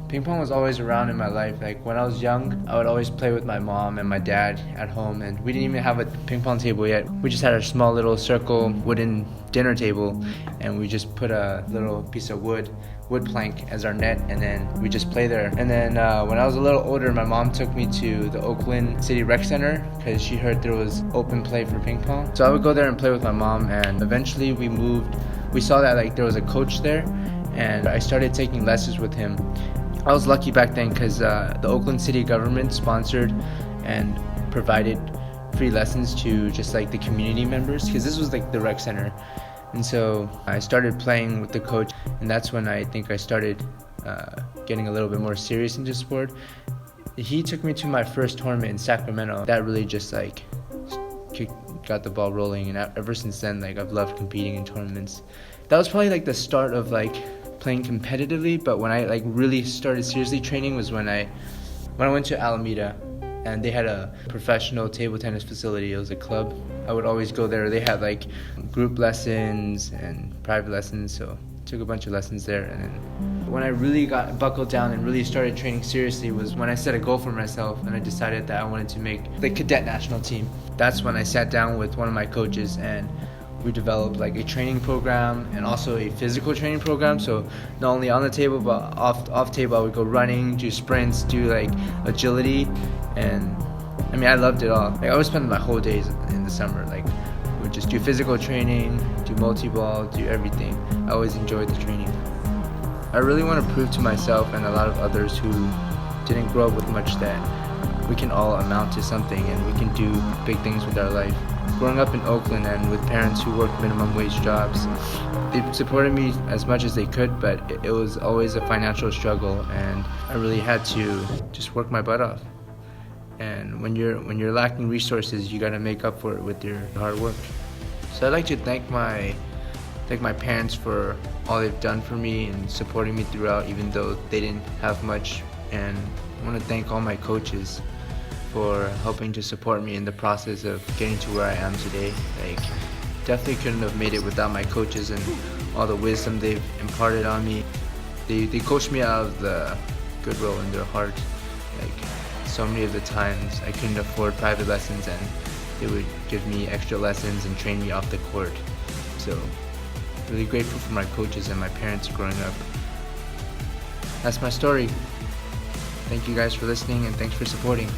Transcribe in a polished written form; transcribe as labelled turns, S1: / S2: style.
S1: Ping pong was always around in my life. Like when I was young, I would always play with my mom and my dad at home, and we didn't even have a ping pong table yet. We just had a small little circle wooden dinner table, and we just put a little piece of wood plank as our net, and then we just play there. And then when I was a little older, my mom took me to the Oakland City Rec Center because she heard there was open play for ping pong. So I would go there and play with my mom, and eventually we moved. We saw that like there was a coach there, and I started taking lessons with him. I was lucky back then because the Oakland City government sponsored and provided free lessons to just like the community members, because this was like the rec center. And so I started playing with the coach, and that's when I think I started getting a little bit more serious into sport. He took me to my first tournament in Sacramento. That really just like got the ball rolling, and ever since then, like I've loved competing in tournaments. That was probably like the start of like playing competitively, but when I like really started seriously training was when I went to Alameda, and they had a professional table tennis facility. It was a club. I would always go there. They had like group lessons and private lessons, so I took a bunch of lessons there. And then when I really got buckled down and really started training seriously was when I set a goal for myself, and I decided that I wanted to make the cadet national team. That's when I sat down with one of my coaches, and we developed like a training program and also a physical training program. So not only on the table but off table, I would go running, do sprints, do like agility, and I mean I loved it all. Like I would spend my whole days in the summer, like would just do physical training, do multi-ball, do everything. I always enjoyed the training. I really want to prove to myself and a lot of others who didn't grow up with much that we can all amount to something and we can do big things with our life. Growing up in Oakland and with parents who worked minimum wage jobs, they supported me as much as they could, but it was always a financial struggle, and I really had to just work my butt off. And when you're lacking resources, you gotta make up for it with your hard work. So I'd like to thank my parents for all they've done for me and supporting me throughout, even though they didn't have much. And I want to thank all my coaches for helping to support me in the process of getting to where I am today. Like, definitely couldn't have made it without my coaches and all the wisdom they've imparted on me. They coached me out of the goodwill in their heart. Like, so many of the times I couldn't afford private lessons, and they would give me extra lessons and train me off the court. So, really grateful for my coaches and my parents growing up. That's my story. Thank you guys for listening, and thanks for supporting.